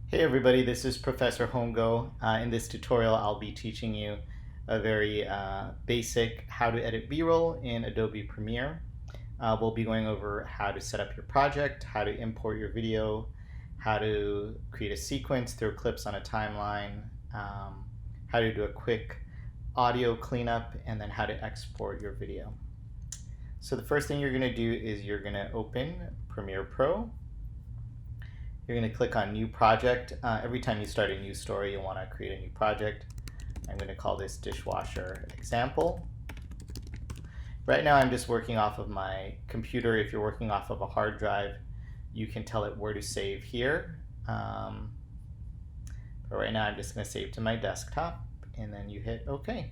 Hey everybody, this is Professor Hongo. In this tutorial, I'll be teaching you a very basic how to edit B-roll in Adobe Premiere. We'll be going over how to set up your project, how to import your video, how to create a sequence, throw clips on a timeline, how to do a quick audio cleanup, and then how to export your video. So the first thing you're going to do is you're going to open Premiere Pro. You're going to click on New Project. Every time you start a new story, you want to create a new project. I'm going to call this Dishwasher Example. Right now I'm just working off of my computer. If you're working off of a hard drive, you can tell it where to save here. But right now I'm just going to save to my desktop, and then you hit OK.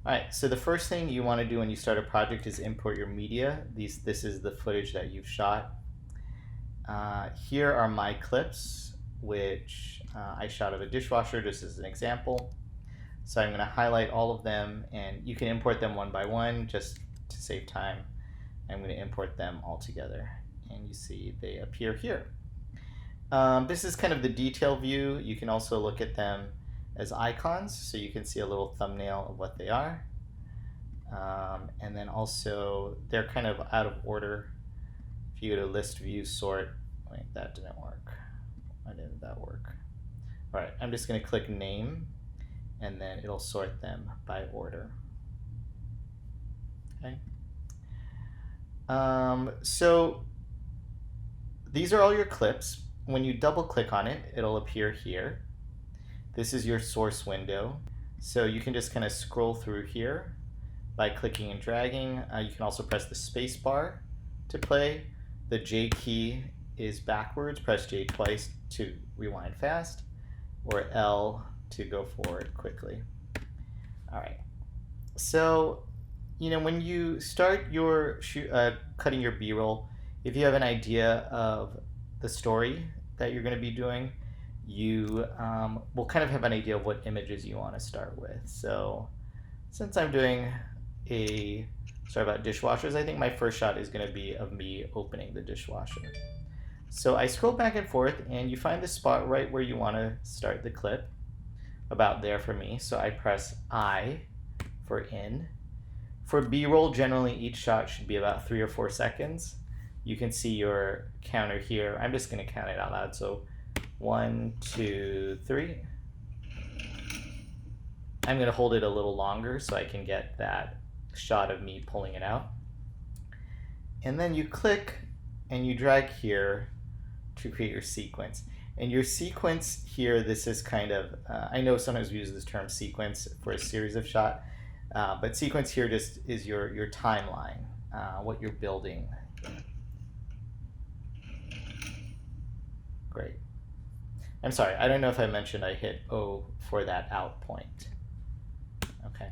Alright, so the first thing you want to do when you start a project is import your media. This is the footage that you've shot. Here are my clips, which I shot of a dishwasher just as an example. So I'm going to highlight all of them, and you can import them one by one just to save time. I'm going to import them all together, and you see they appear here. This is kind of the detail view. You can also look at them as icons, so you can see a little thumbnail of what they are. And then also they're kind of out of order. If you go to list, view, sort, wait, that didn't work. Why didn't that work? All right, I'm just going to click name, and then it'll sort them by order. Okay. So these are all your clips. When you double click on it, it'll appear here. This is your source window. So you can just kind of scroll through here by clicking and dragging. You can also press the space bar to play. The J key is backwards. Press J twice to rewind fast, or L to go forward quickly. All right. So, when you start your cutting your B-roll, if you have an idea of the story that you're going to be doing, you will kind of have an idea of what images you want to start with. So, since I'm doing a story about dishwashers, I think my first shot is going to be of me opening the dishwasher. So I scroll back and forth, and you find the spot right where you want to start the clip, about there for me. So I press I for in. For B-roll, generally each shot should be about 3 or 4 seconds. You can see your counter here. I'm just going to count it out loud. So 1, 2, 3. I'm going to hold it a little longer so I can get that shot of me pulling it out. And then you click and you drag here to create your sequence. And your sequence here, this is kind of, I know sometimes we use this term sequence for a series of shots, but sequence here just is your timeline, what you're building. Great. I'm sorry, I don't know if I mentioned I hit O for that out point. Okay.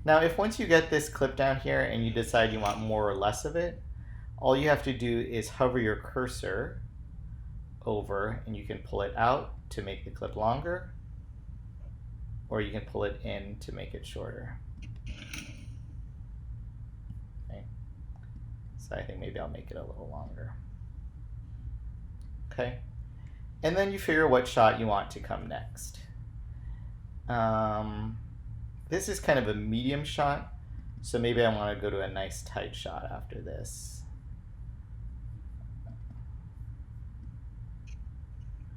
Now, if once you get this clip down here and you decide you want more or less of it, all you have to do is hover your cursor over, and you can pull it out to make the clip longer, or you can pull it in to make it shorter. Okay. So I think maybe I'll make it a little longer. Okay. And then you figure what shot you want to come next. This is kind of a medium shot, so maybe I want to go to a nice tight shot after this.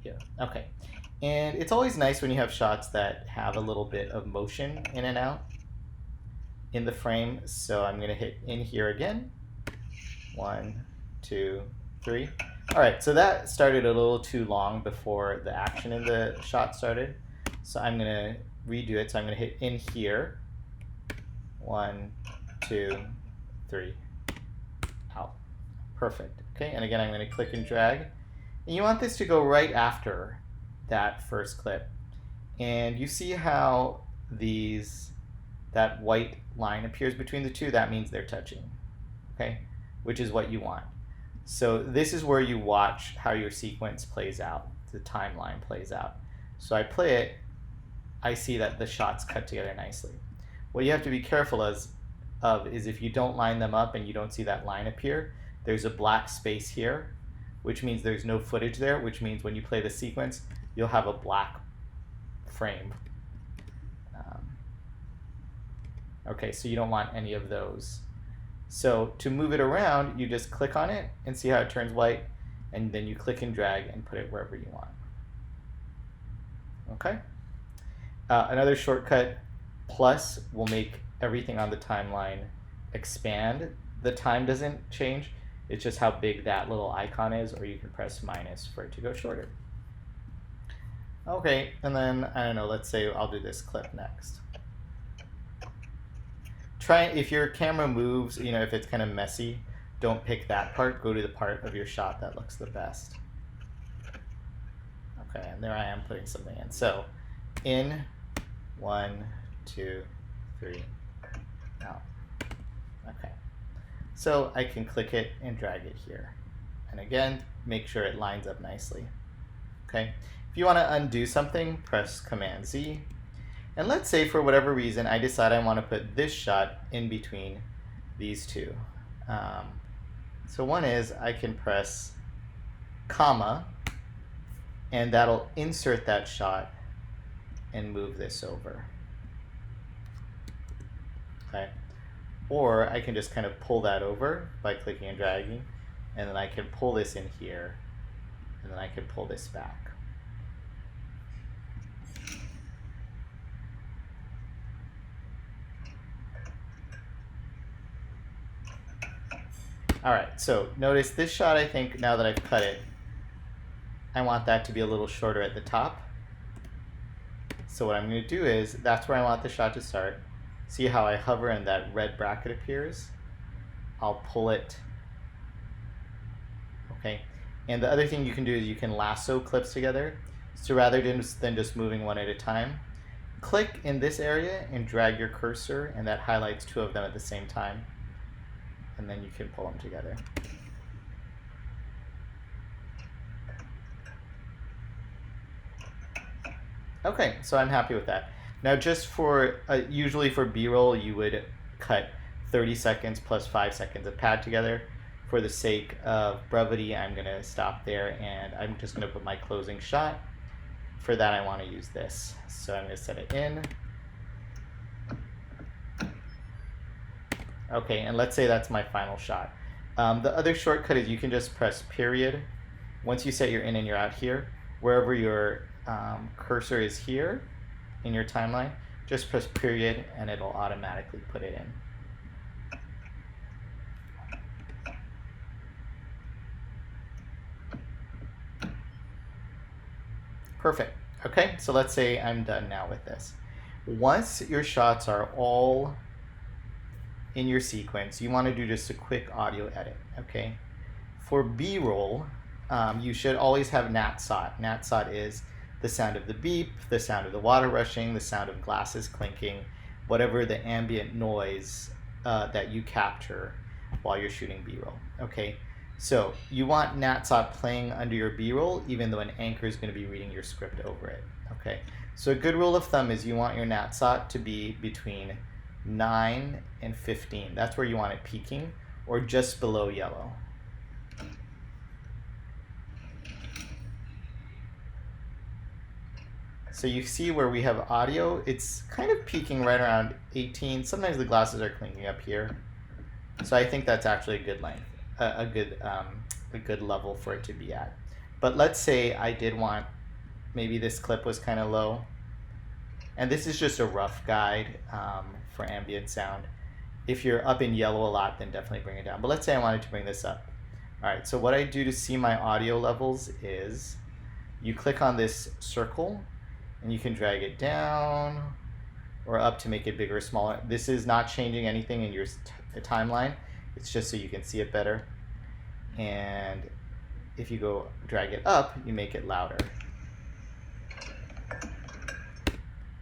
Here. Okay. And it's always nice when you have shots that have a little bit of motion in and out in the frame. So I'm going to hit in here again. 1, 2, 3. All right, so that started a little too long before the action in the shot started. So I'm going to redo it. So I'm going to hit in here. 1, 2, 3. Out. Perfect. Okay, and again, I'm going to click and drag. And you want this to go right after that first clip. And you see how that white line appears between the two? That means they're touching, okay? Which is what you want. So this is where you watch how your sequence plays out, the timeline plays out. So I play it, I see that the shots cut together nicely. What you have to be careful of is if you don't line them up and you don't see that line appear, there's a black space here, which means there's no footage there, which means when you play the sequence, you'll have a black frame. Okay, so you don't want any of those. So to move it around, you just click on it and see how it turns white, and then you click and drag and put it wherever you want. Okay? Another shortcut, plus, will make everything on the timeline expand. The time doesn't change, it's just how big that little icon is, or you can press minus for it to go shorter. Okay, and then, I don't know, let's say I'll do this clip next. Try, if your camera moves, you know, if it's kind of messy, don't pick that part, go to the part of your shot that looks the best. Okay, and there I am putting something in. So, in, 1, 2, 3, out. Okay, so I can click it and drag it here. And again, make sure it lines up nicely. Okay, if you want to undo something, press Command Z. And let's say for whatever reason, I decide I want to put this shot in between these two. So one is I can press comma, and that'll insert that shot and move this over. Okay. Or I can just kind of pull that over by clicking and dragging, and then I can pull this in here, and then I can pull this back. All right, so notice this shot, I think, now that I've cut it, I want that to be a little shorter at the top. So what I'm going to do is, that's where I want the shot to start. See how I hover and that red bracket appears? I'll pull it. Okay, and the other thing you can do is you can lasso clips together. So rather than just moving one at a time, click in this area and drag your cursor, and that highlights two of them at the same time. And then you can pull them together. Okay, so I'm happy with that. Now just for, usually for B-roll, you would cut 30 seconds plus 5 seconds of pad together. For the sake of brevity, I'm gonna stop there, and I'm just gonna put my closing shot. For that, I wanna use this. So I'm gonna set it in. Okay, and let's say that's my final shot. The other shortcut is you can just press period. Once you set your in and your out here, wherever your cursor is here in your timeline, just press period and it'll automatically put it in. Perfect. Okay, so let's say I'm done now with this. Once your shots are all in your sequence, you want to do just a quick audio edit. Okay, for B-roll, you should always have NatSot. NatSot is the sound of the beep, the sound of the water rushing, the sound of glasses clinking, whatever the ambient noise that you capture while you're shooting B-roll. Okay, so you want NatSot playing under your B-roll even though an anchor is going to be reading your script over it. Okay, so a good rule of thumb is you want your NatSot to be between 9 and 15. That's where you want it peaking, or just below yellow. So you see where we have audio, it's kind of peaking right around 18. Sometimes the glasses are clinking up here. So I think that's actually a good length, a good level for it to be at. But let's say I did want, maybe this clip was kind of low. And this is just a rough guide for ambient sound. If you're up in yellow a lot, then definitely bring it down. But let's say I wanted to bring this up. All right, so what I do to see my audio levels is you click on this circle and you can drag it down or up to make it bigger or smaller. This is not changing anything in your timeline. It's just so you can see it better. And if you go drag it up, you make it louder.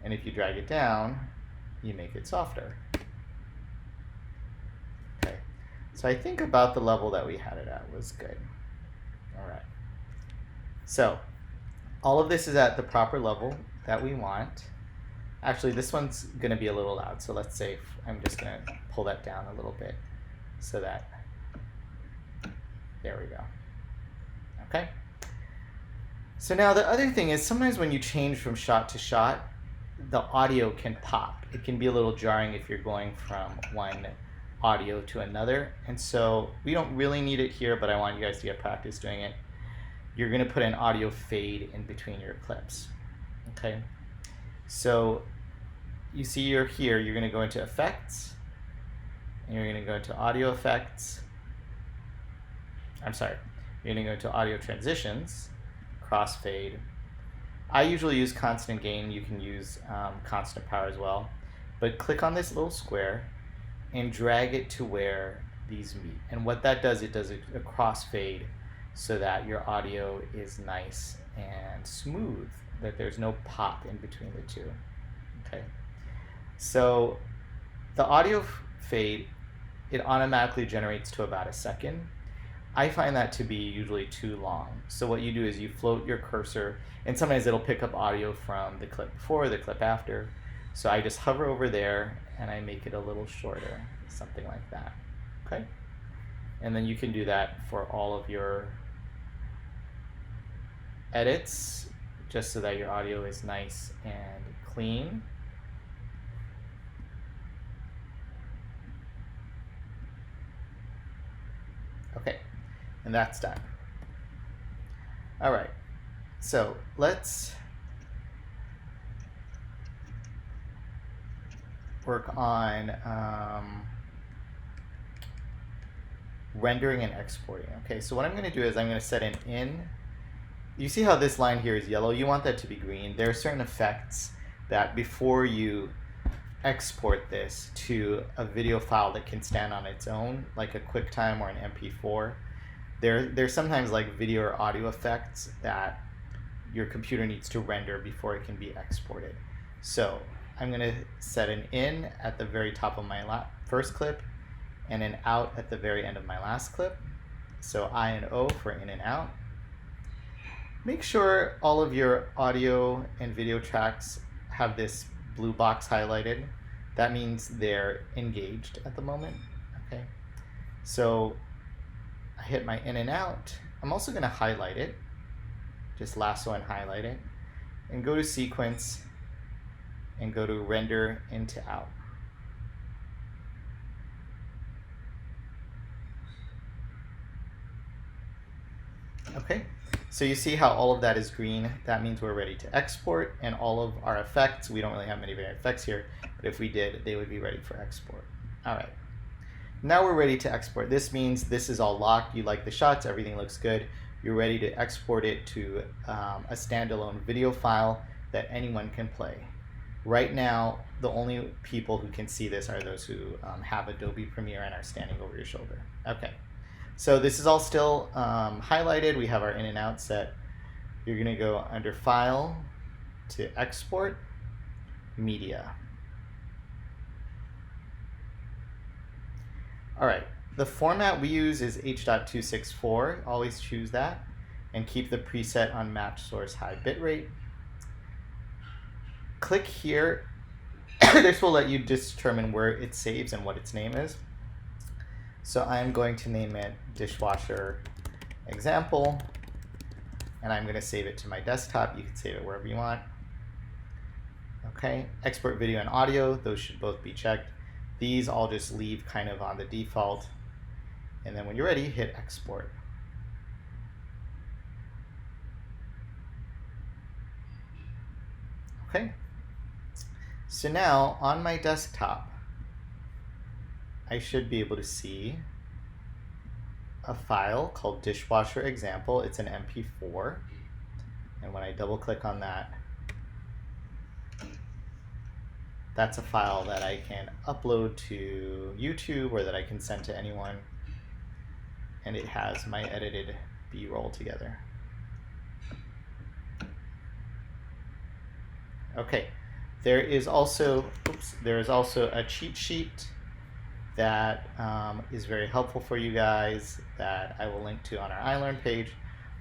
And if you drag it down, you make it softer. Okay, so I think about the level that we had it at was good. All right. So all of this is at the proper level that we want. Actually, this one's going to be a little loud. So let's say I'm just going to pull that down a little bit so that, there we go. Okay? So now the other thing is sometimes when you change from shot to shot, the audio can pop. It can be a little jarring if you're going from one audio to another. And so we don't really need it here, but I want you guys to get practice doing it. You're going to put an audio fade in between your clips. Okay? So you see you're here, you're going to go into effects, and you're going to go into audio effects. I'm sorry, you're going to go into audio transitions, crossfade. I usually use constant gain. You can use constant power as well. But click on this little square and drag it to where these meet. And what that does, it does a crossfade so that your audio is nice and smooth, that there's no pop in between the two. Okay. So the audio fade, it automatically generates to about a second. I find that to be usually too long. So what you do is you float your cursor, and sometimes it'll pick up audio from the clip before or the clip after. So I just hover over there and I make it a little shorter, something like that. Okay? And then you can do that for all of your edits, just so that your audio is nice and clean. Okay, and that's done. All right, so let's work on rendering and exporting. Okay, so what I'm going to do is I'm going to set an in. You see how this line here is yellow? You want that to be green. There are certain effects that before you export this to a video file that can stand on its own, like a QuickTime or an MP4, there's sometimes like video or audio effects that your computer needs to render before it can be exported. So I'm going to set an in at the very top of my first clip and an out at the very end of my last clip. So I and O for in and out. Make sure all of your audio and video tracks have this blue box highlighted. That means they're engaged at the moment. Okay, so I hit my in and out. I'm also going to highlight it, just lasso and highlight it, and go to sequence and go to render into out. Okay, so you see how all of that is green. That means we're ready to export, and all of our effects, we don't really have many effects here, but if we did, they would be ready for export. All right, now we're ready to export. This means this is all locked. You like the shots, everything looks good. You're ready to export it to a standalone video file that anyone can play. Right now, the only people who can see this are those who have Adobe Premiere and are standing over your shoulder. Okay. So this is all still highlighted. We have our in and out set. You're going to go under File to Export, Media. All right, the format we use is H.264. Always choose that and keep the preset on Match Source High Bitrate. Click here. This will let you determine where it saves and what its name is. So I'm going to name it Dishwasher Example, and I'm going to save it to my desktop. You can save it wherever you want. Okay, export video and audio, those should both be checked. These I'll just leave kind of on the default. And then when you're ready, hit export. Okay, so now on my desktop, I should be able to see a file called Dishwasher Example. It's an MP4. And when I double click on that, that's a file that I can upload to YouTube or that I can send to anyone. And it has my edited B-roll together. Okay, there is also a cheat sheet that is very helpful for you guys that I will link to on our iLearn page.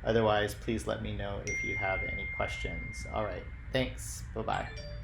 Otherwise, please let me know if you have any questions. All right, thanks. Bye-bye.